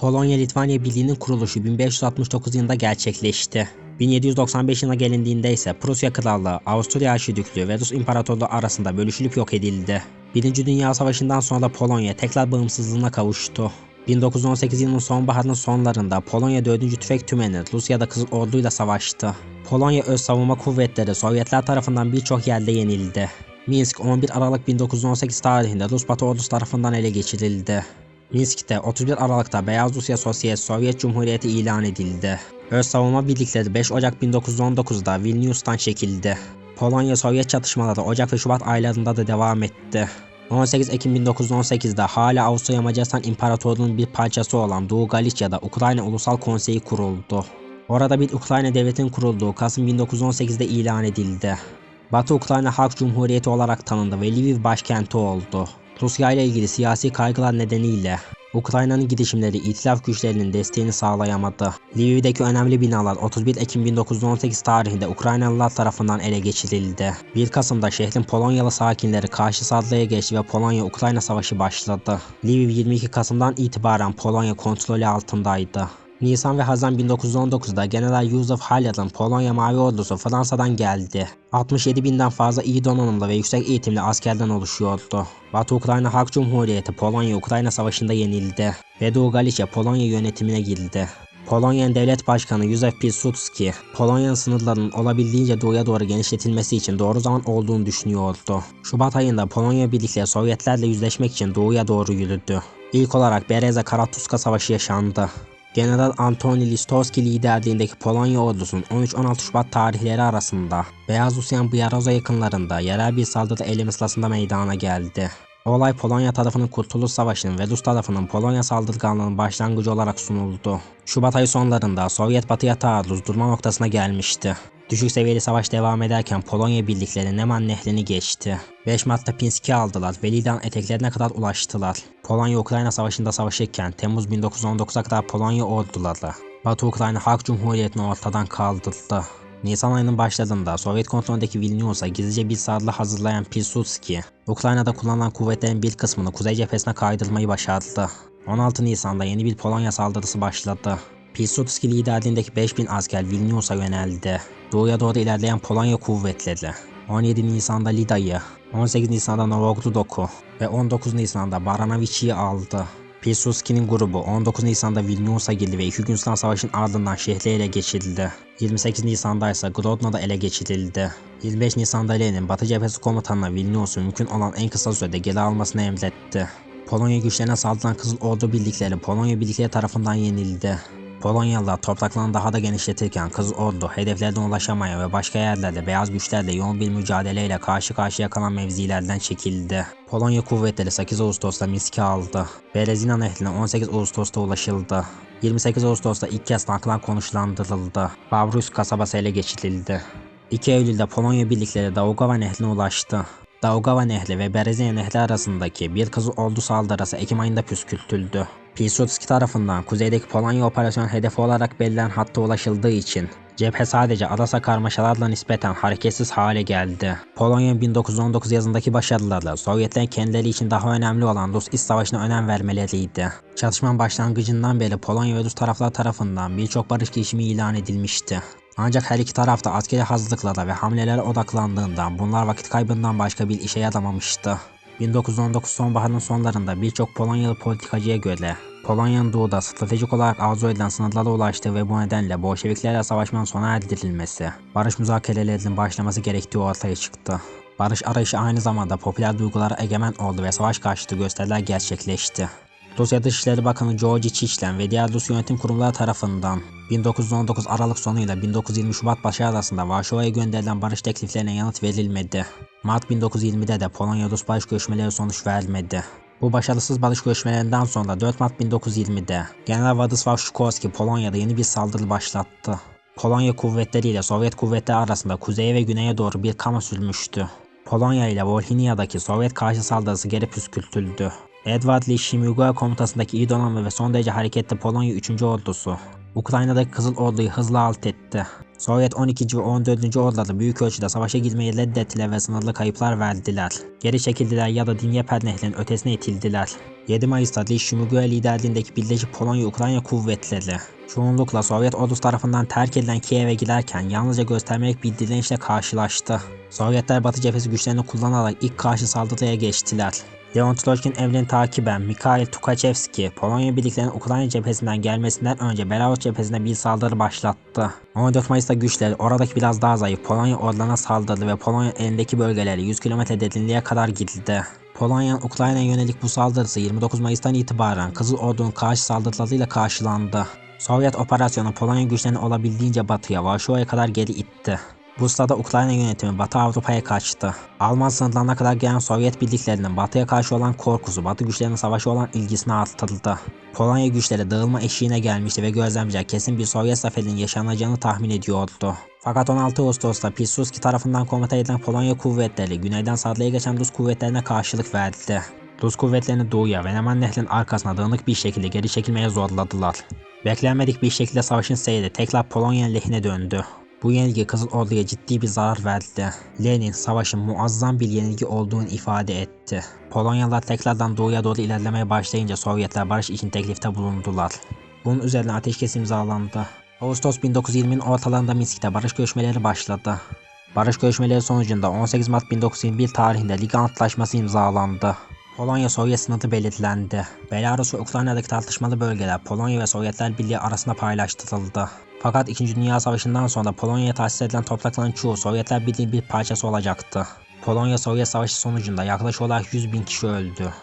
Polonya-Litvanya Birliği'nin kuruluşu 1569 yılında gerçekleşti. 1795 yılına gelindiğinde ise Prusya Krallığı, Avusturya Arşidüklüğü ve Rus İmparatorluğu arasında bölüşülüp yok edildi. Birinci Dünya Savaşı'ndan sonra da Polonya tekrar bağımsızlığına kavuştu. 1918 yılının sonbaharının sonlarında Polonya 4. Tüfek Tümeni Rusya'da Kızıl Ordu'yla savaştı. Polonya öz savunma kuvvetleri Sovyetler tarafından birçok yerde yenildi. Minsk 11 Aralık 1918 tarihinde Rus Batı ordusu tarafından ele geçirildi. Minsk'te 31 Aralık'ta Beyaz Rusya Sosyalist Sovyet Cumhuriyeti ilan edildi. Öz savunma birlikleri 5 Ocak 1919'da Vilnius'tan çekildi. Polonya-Sovyet çatışmaları Ocak ve Şubat aylarında da devam etti. 18 Ekim 1918'de hala Avusturya Macaristan İmparatorluğu'nun bir parçası olan Doğu Galicia'da Ukrayna Ulusal Konseyi kuruldu. Orada bir Ukrayna devletinin kurulduğu Kasım 1918'de ilan edildi. Batı Ukrayna Halk Cumhuriyeti olarak tanındı ve Lviv başkenti oldu. Rusya ile ilgili siyasi kaygılar nedeniyle Ukrayna'nın girişimleri İtilaf güçlerinin desteğini sağlayamadı. Lviv'deki önemli binalar 31 Ekim 1918 tarihinde Ukraynalılar tarafından ele geçirildi. 1 Kasım'da şehrin Polonyalı sakinleri karşı saldırıya geçti ve Polonya-Ukrayna savaşı başladı. Lviv 22 Kasım'dan itibaren Polonya kontrolü altındaydı. Nisan ve Haziran 1919'da General Józef Haller'ın Polonya Mavi Ordusu Fransa'dan geldi. 67 binden fazla iyi donanımlı ve yüksek eğitimli askerden oluşuyordu. Batı Ukrayna Halk Cumhuriyeti Polonya-Ukrayna Savaşı'nda yenildi ve Doğu Galicia Polonya yönetimine girdi. Polonya'nın devlet başkanı Józef Piłsudski, Polonya'nın sınırlarının olabildiğince doğuya doğru genişletilmesi için doğru zaman olduğunu düşünüyordu. Şubat ayında Polonya birlikleri Sovyetlerle yüzleşmek için doğuya doğru yürüdü. İlk olarak Bereza-Karatuska Savaşı yaşandı. General Antoni Listowski liderliğindeki Polonya ordusunun 13-16 Şubat tarihleri arasında Beyaz Rusya'nın Byaroza yakınlarında yerel bir saldırı eylemi sırasında meydana geldi. Olay Polonya tarafının Kurtuluş Savaşı'nın ve Rus tarafının Polonya saldırganlığının başlangıcı olarak sunuldu. Şubat ayı sonlarında Sovyet batıya taarruz durma noktasına gelmişti. Düşük seviyeli savaş devam ederken Polonya birlikleri Neman Nehri'ni geçti. 5 Mart'ta Pinsk'i aldılar ve Lidan eteklerine kadar ulaştılar. Polonya-Ukrayna Savaşı'nda savaşırken Temmuz 1919'a kadar Polonya orduları Batı Ukrayna Halk Cumhuriyeti'ni ortadan kaldırdı. Nisan ayının başladığında Sovyet kontrolündeki Vilnius'a gizlice bir saldırı hazırlayan Piłsudski, Ukrayna'da kullanılan kuvvetlerin bir kısmını kuzey cephesine kaydırmayı başardı. 16 Nisan'da yeni bir Polonya saldırısı başladı. Piłsudski liderliğindeki 5000 asker Vilnius'a yöneldi. Doğuya doğru ilerleyen Polonya kuvvetleri 17 Nisan'da Lida'yı, 18 Nisan'da Novogrodok'u ve 19 Nisan'da Baranovic'i aldı. Piłsudski'nin grubu 19 Nisan'da Vilnius'a girdi ve 2 gün süren savaşın ardından şehri ele geçirildi. 28 Nisan'da ise Grodno'da ele geçirildi. 25 Nisan'da Lenin Batı Cephesi komutanına Vilnius'u mümkün olan en kısa sürede geri almasını emretti. Polonya güçlerine saldıran Kızıl Ordu birlikleri Polonya birlikleri tarafından yenildi. Polonyalılar topraklarını daha da genişletirken Kızıl Ordu hedeflerden ulaşamaya ve başka yerlerde beyaz güçlerle yoğun bir mücadeleyle karşı karşıya kalan mevzilerden çekildi. Polonya kuvvetleri 8 Ağustos'ta Minsk'i aldı. Berezina Nehri'ne 18 Ağustos'ta ulaşıldı. 28 Ağustos'ta ilk kez tanklar konuşlandırıldı. Babruysk kasabası ele geçirildi. 2 Eylül'de Polonya birlikleri Daugava Nehri'ne ulaştı. Daugava Nehri ve Berezina Nehri arasındaki bir Kızıl Ordu saldırısı Ekim ayında püskürtüldü. Piłsudski tarafından kuzeydeki Polonya operasyon hedefi olarak belirlenen hatta ulaşıldığı için cephe sadece arasa karmaşalarla nispeten hareketsiz hale geldi. Polonya'nın 1919 yazındaki başarıları Sovyetlerin kendileri için daha önemli olan Rus İç Savaşı'na önem vermeleriydi. Çatışmanın başlangıcından beri Polonya ve Rus taraflar tarafından birçok barış girişimi ilan edilmişti. Ancak her iki taraf da askeri hazırlıklara ve hamlelere odaklandığından bunlar vakit kaybından başka bir işe yaramamıştı. 1919 sonbaharının sonlarında birçok Polonyalı politikacıya göre Polonya'nın doğuda stratejik olarak arzu edilen sınırlara ulaştığı ve bu nedenle Bolşeviklerle savaşmanın sona erdirilmesi, barış müzakerelerinin başlaması gerektiği ortaya çıktı. Barış arayışı aynı zamanda popüler duygulara egemen oldu ve savaş karşıtı gösteriler gerçekleşti. Rusya Dışişleri Bakanı Georgi Chişlen ve diğer Rus yönetim kurumları tarafından 1919 Aralık sonuyla 1920 Şubat başı arasında Varşova'ya gönderilen barış tekliflerine yanıt verilmedi. Mart 1920'de de Polonya-Rus barış görüşmeleri sonuç vermedi. Bu başarısız barış görüşmelerinden sonra 4 Mart 1920'de General Władysław Sikorski Polonya'da yeni bir saldırı başlattı. Polonya kuvvetleri ile Sovyet kuvvetleri arasında kuzeye ve güneye doğru bir kama sürmüştü. Polonya ile Volhynia'daki Sovyet karşı saldırısı geri püskürtüldü. Edward Lee Shimyugura komutasındaki iyi donanımlı ve son derece hareketli Polonya 3. Ordusu Ukrayna'daki Kızıl Ordu'yu hızla alt etti. Sovyet 12. ve 14. Orduları büyük ölçüde savaşa girmeyi reddettiler ve sınırlı kayıplar verdiler. Geri çekildiler ya da Dnyeper Nehri'nin ötesine itildiler. 7 Mayıs'ta Lee Shumigul liderliğindeki Birleşik Polonya-Ukrayna kuvvetleri çoğunlukla Sovyet ordusu tarafından terk edilen Kiev'e giderken yalnızca göstermelik bir direnişle karşılaştı. Sovyetler Batı cephesi güçlerini kullanarak ilk karşı saldırıya geçtiler. Leon Troçkin emrini takiben Mikhail Tukhachevski, Polonya birliklerinin Ukrayna cephesinden gelmesinden önce Belarus cephesine bir saldırı başlattı. 14 Mayıs'ta güçleri oradaki biraz daha zayıf Polonya ordularına saldırdı ve Polonya elindeki bölgeleri 100 km derinliğe kadar girildi. Polonya'nın Ukrayna'ya yönelik bu saldırısı 29 Mayıs'tan itibaren Kızıl Ordu'nun karşı saldırılarıyla karşılandı. Sovyet operasyonu Polonya güçlerini olabildiğince batıya, Varşova'ya kadar geri itti. Bu sırada Ukrayna yönetimi Batı Avrupa'ya kaçtı. Alman sınırlarına kadar gelen Sovyet birliklerinin Batı'ya karşı olan korkusu, Batı güçlerinin savaşa olan ilgisini arttırdı. Polonya güçleri dağılma eşiğine gelmişti ve gözlemciler kesin bir Sovyet zaferinin yaşanacağını tahmin ediyordu. Fakat 16 Ağustos'ta Pilsudski tarafından komuta edilen Polonya kuvvetleri güneyden saldırıya geçen Rus kuvvetlerine karşılık verdi. Rus kuvvetlerini doğuya ve Neman Nehri'nin arkasına dağınık bir şekilde geri çekilmeye zorladılar. Beklenmedik bir şekilde savaşın seyri tekrar Polonya'nın lehine döndü. Bu yenilgi Kızıl Ordu'ya ciddi bir zarar verdi. Lenin savaşın muazzam bir yenilgi olduğunu ifade etti. Polonyalılar tekrardan doğuya doğru ilerlemeye başlayınca Sovyetler barış için teklifte bulundular. Bunun üzerine ateşkes imzalandı. Ağustos 1920'nin ortalarında Minsk'te barış görüşmeleri başladı. Barış görüşmeleri sonucunda 18 Mart 1921 tarihinde Lig Antlaşması imzalandı. Polonya-Sovyet sınırı belirlendi. Belarus ve Ukrayna'daki tartışmalı bölgeler Polonya ve Sovyetler Birliği arasında paylaştırıldı. Fakat 2. Dünya Savaşı'ndan sonra Polonya'ya tahsis edilen toprakların çoğu Sovyetler Birliği bir parçası olacaktı. Polonya-Sovyet Savaşı sonucunda yaklaşık olarak 100.000 kişi öldü.